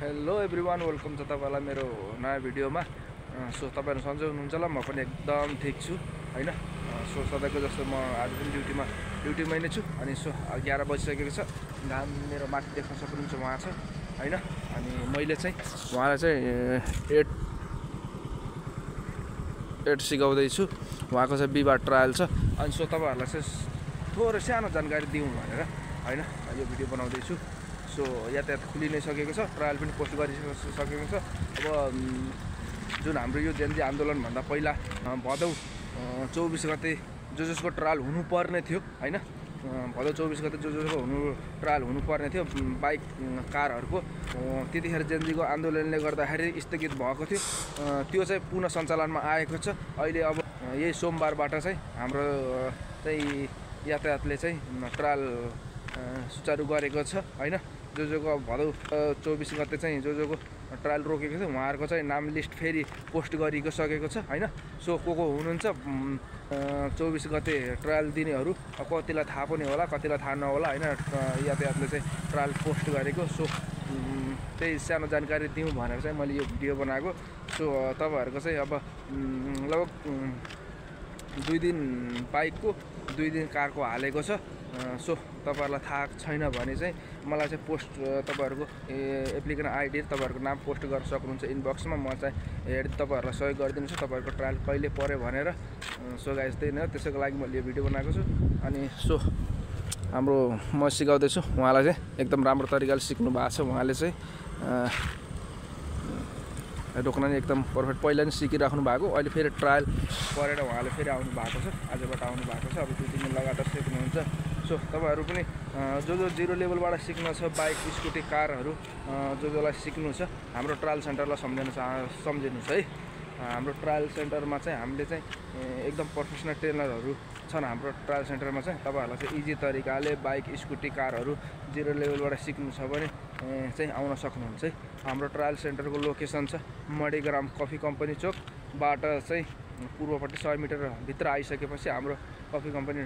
Hello everyone, welcome छ तपाईलाई मेरो नयाँ भिडियोमा। सो तपाईहरु सन्चै हुनुहुन्छ होला? म पनि एकदम ठीक छु हैन। सो सधैँको जस्तो म आज पनि ड्युटीमै नै छु। अनि सो 11 बजिसकेको छ। घाम मेरो माथि देख्न सक्नुहुन्छ, वहाँ छ हैन। अनि मैले चाहिँ उहाँलाई चाहिँ 8 सिकाउँदै छु। उहाँको चाहिँ बिहिबार ट्रायल छ। अनि सो तपाईहरुलाई चाहिँ थोरै सानो जानकारी दिउँ भनेर हैन यो भिडियो बनाउँदै छु। सो यातायात खुलि नै सकेको छ, ट्रायल पनि पोस्ट गरिसकेको छ। अब जुन हाम्रो यो जेनजी आन्दोलन भन्दा पहिला भदौ 24 गते जसको ट्रायल हुनुपर्ने थियो हैन, भदौ 24 गते जसको ट्रायल हुनुपर्ने थियो बाइक कारहरुको, त्यतिखेर जेनजीको आन्दोलनले गर्दाखेरि स्थगित भएको थियो। त्यो चाहिँ पुनः सञ्चालनमा आएको छ अहिले। अब यही सोमबारबाट चाहिँ हाम्रो चाहिँ यातायातले चाहिँ ट्रायल सुचारु गरेको छ हैन। जसको भदौ 24 गते चाहिँ जसको ट्रायल रोकेको थियो उहाँहरुको चाहिँ नाम लिस्ट फेरि पोस्ट गरिएको सकेको छ हैन। सो को हुनुहुन्छ 24 गते ट्रायल दिनेहरु, कतिलाई थाहा पनि होला कतिलाई थाहा नहोला हैन। यातायातले चाहिँ ट्रायल पोस्ट गरेको। सो त्यही सानो जानकारी दिउँ भनेर चाहिँ मैले यो भिडियो बनाएको। सो तपाईहरुको चाहिँ अब लगभग 2 दिन बाइकको 2 दिन कारको हालेको छ। सो तपाईहरुलाई थाहा छैन भने चाहिँ मलाई चाहिँ पोस्ट तपाईहरुको एप्लिकेसन आइडी तपाईहरुको नाम पोस्ट गर्न सक्नुहुन्छ इनबक्समा। म चाहिँ तपाईहरुलाई सहयोग गरिदिन्छु तपाईहरुको ट्रायल कहिले पर्यो भनेर। सो गाइस त्यही नै हो, त्यसैको लागि मैले यो भिडियो बनाएको छु। अनि सो हाम्रो म सिकाउँदै छु उहाँलाई चाहिँ एकदम राम्रो तरिकाले सिक्नु भएको छ। उहाँले चाहिँ रोक्न नि एकदम पर्फेक्ट पहिला नै सिकिराख्नु भएको। अहिले फेरि ट्रायल परेर उहाँले फेरि आउनु भएको छ, आजबाट आउनु भएको छ। अब 2-3 दिन लगातार सिक्नुहुन्छ। सो तपाईहरु पनि जो जिरो लेभलबाट सिक्न छ बाइक स्कुटी कारहरु जसलाई सिक्नु छ हाम्रो ट्रायल सेन्टरलाई सम्झिनुस् है। हाम्रो ट्रायल सेन्टरमा चाहिँ हामीले चाहिँ एकदम प्रोफेसनल ट्रेनरहरु छन् हाम्रो ट्रायल सेन्टरमा चाहिँ। तपाईहरुलाई चाहिँ इजी तरिकाले बाइक स्कुटी कारहरु जिरो लेभलबाट सिक्नु छ भने चाहिँ आउन सक्नुहुन्छ है। हाम्रो ट्रायल सेन्टरको लोकेसन छ मणिग्राम कफी कम्पनी चोकबाट चाहिँ पूर्वपट्टि 100 मिटर भित्र आइसकेपछि हाम्रो कफी कम्पनी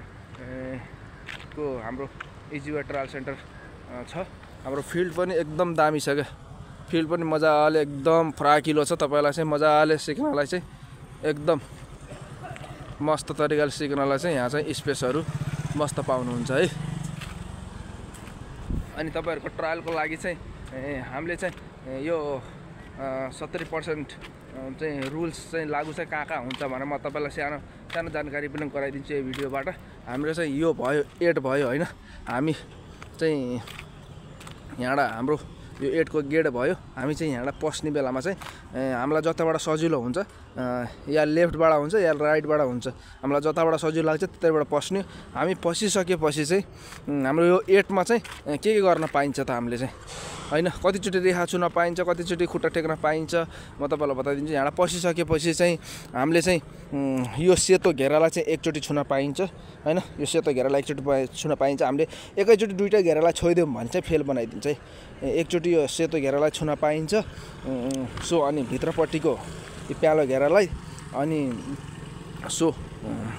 को हाम्रो इजीवे ट्रायल सेन्टर छ। हाम्रो फिल्ड पनि एकदम दामी छ के, फिल्ड पनि मजाले एकदम फ्राकिलो छ। तपाईलाई चाहिँ मजाले सिक्नलाई चाहिँ एकदम मस्त तरिकाले सिक्नलाई चाहिँ यहाँ चाहिँ स्पेसहरु मस्त पाउनुहुन्छ है। अनि तपाईहरुको ट्रायलको लागि चाहिँ हामीले चाहिँ यो 70% चाहिँ रुल्स चाहिँ लागू चाहिँ कहाँ हुन्छ भनेर म तपाईलाई सानो जानकारी पनि गराइदिन्छु यो भिडियोबाट। हाम्रो चाहिँ यो भयो 8 भयो हैन। हामी चाहिँ यहाँबाट हाम्रो यो 8 को गेट भयो। हामी चाहिँ यहाँबाट पस्ने बेलामा चाहिँ हामीलाई जताबाट सजिलो हुन्छ या लेफ्टबाट हुन्छ या राइटबाट हुन्छ, हामीलाई जताबाट सजिलो लाग्छ त्यतैबाट पस्ने। हामी पसिसकेपछि चाहिँ हाम्रो यो 8 मा चाहिँ के गर्न पाइन्छ त हामीले चाहिँ हैन, कतिचोटि रेखा छुन पाइन्छ, कतिचोटि खुट्टा टेक्न पाइन्छ म तपाईलाई बताइदिन्छु। यहाँबाट पसिसकेपछि चाहिँ हामीले चाहिँ यो सेतो घेरालाई चाहिँ एकचोटि छुन पाइन्छ हैन। यो सेतो घेरालाई एकचोटि छुन पाइन्छ। हामीले एकैचोटि दुईटा घेरालाई छोइदियौँ भने चाहिँ फेल बनाइदिन्छ है। एकचोटि यो सेतो घेरालाई छुन पाइन्छ। सो अनि भित्रपट्टिको यो प्यालो घेरालाई अनि सो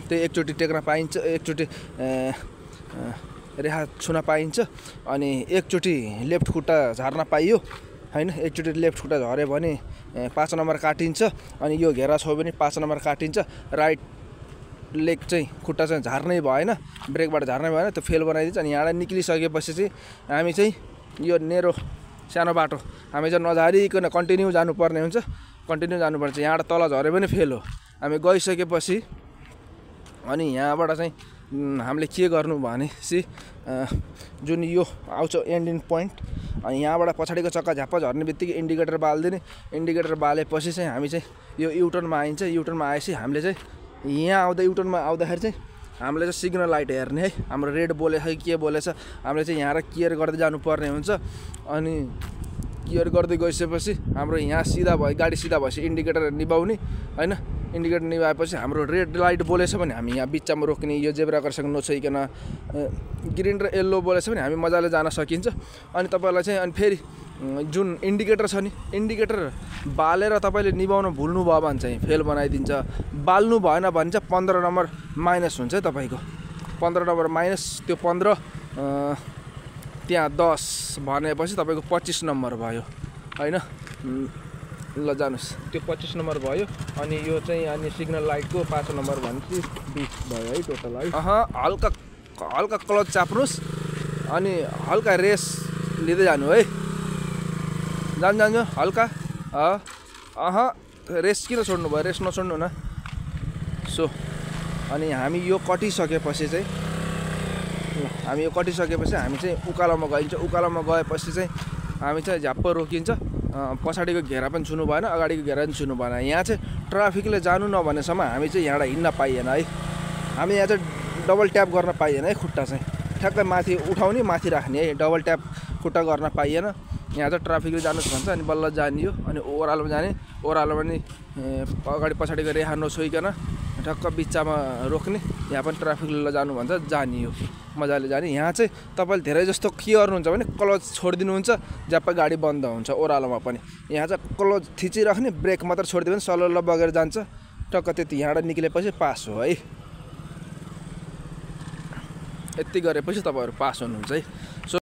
त्यो एकचोटि टेक्न पाइन्छ, एकचोटि रेखा छुन पाइन्छ। अनि एकचोटि लेफ्ट खुट्टा झार्न पाइयो हैन। एकचोटि लेफ्ट खुट्टा झर्यो भने 5 नम्बर काटिन्छ। अनि यो घेरा छ भने 5 नम्बर काटिन्छ। राइट लेग चाहिँ खुट्टा चाहिँ झार्नै भएन, ब्रेकबाट झार्नै भएन, त्यो फेल बनाइदिन्छ। अनि यहाँबाट निक्लिसकेपछि चाहिँ हामी चाहिँ यो नेरो सानो बाटो हामी चाहिँ नझारिकन कन्टिन्यू जानुपर्ने हुन्छ। कन्टिन्यू जानुपर्छ। यहाँबाट तल झऱ्यो भने फेल हो। हामी गइसकेपछि अनि यहाँबाट चाहिँ हामीले के गर्नु भनेपछि जुन यो आउँछ एन्डिङ पोइन्ट, अनि यहाँबाट पछाडिको चक्का झ्याप्प झर्ने बित्तिकै इन्डिकेटर बाल्दिने। इन्डिकेटर बालेपछि चाहिँ हामी चाहिँ यो युटर्नमा आइन्छ। युटर्नमा आएपछि हामीले चाहिँ यहाँ आउँदा युटर्नमा आउँदाखेरि चाहिँ हामीले चाहिँ सिग्नल लाइट हेर्ने है। हाम्रो रेड बोलेछ कि के बोलेछ हामीले चाहिँ यहाँ केयर गर्दै जानुपर्ने हुन्छ। अनि केयर गर्दै गइसकेपछि हाम्रो यहाँ सिधा भयो, गाडी सिधा भएपछि इन्डिकेटर निभाउने हैन। इन्डिकेटर निभाएपछि हाम्रो रेड लाइट बोलेछ भने हामी यहाँ बिचमा रोक्ने, यो जेब्रा क्रसिङ नछोइकन। ग्रिन र येल्लो बोलेछ भने हामी मजाले जान सकिन्छ। अनि तपाईलाई चाहिँ अनि फेरि जुन इन्डिकेटर छ नि, इन्डिकेटर बालेर तपाईले निभाउन भुल्नु भयो भने चाहिँ फेल बनाइदिन्छ। बाल्नु भएन भने चाहिँ 15 नम्बर माइनस हुन्छ है तपाईको। 15 नम्बर माइनस, त्यो 15 त्यहाँ 10 भनेपछि तपाईको 25 नम्बर भयो हैन। ल जानुस्, त्यो 25 नम्बर भयो। अनि यो चाहिँ अनि सिग्नल लाइटको 5 नम्बर भनेपछि 20 भयो है टोटल है। हल्का हल्का क्लच चाप्नुस् अनि हल्का रेस लिँदै जानु है। जानु हल्का। रेस किन छोड्नु भयो, रेस नछोड्नु न। सो अनि हामी यो कटिसकेपछि चाहिँ हामी चाहिँ उकालोमा गइन्छ। उकालोमा गएपछि चाहिँ हामी चाहिँ झ्याप्प रोकिन्छ। पछाडिको घेरा पनि छुनु भएन, अगाडिको घेरा पनि छुनु भएन। यहाँ चाहिँ ट्राफिकले जानु नभनेसम्म हामी चाहिँ यहाँबाट हिँड्न पाइएन है। हामी यहाँ चाहिँ डबल ट्याप गर्न पाइएन है। खुट्टा चाहिँ ठ्याक्कै माथि उठाउने माथि राख्ने है। डबल ट्याप खुट्टा गर्न पाइएन। यहाँ चाहिँ ट्राफिकले जानुहोस् भन्छ अनि बल्ल जानियो। अनि ओह्रालोमा जाने, ओह्रालोमा पनि अगाडि पछाडिको रेखा नछोइकन ठक्क बिच्चामा रोक्ने। यहाँ पनि ट्राफिकले लजानु भन्छ, जानियो मजाले जाने। यहाँ चाहिँ तपाईँले धेरै जस्तो के गर्नुहुन्छ भने क्लच छोडिदिनुहुन्छ, ज्याप्प गाडी बन्द हुन्छ। ओह्रालोमा पनि यहाँ चाहिँ क्लच थिचिराख्ने, ब्रेक मात्र छोडिदियो भने सलल्ल बगेर जान्छ। टक्क त्यति यहाँबाट निक्लेपछि पास हो है। यति गरेपछि तपाईँहरू पास हुनुहुन्छ है।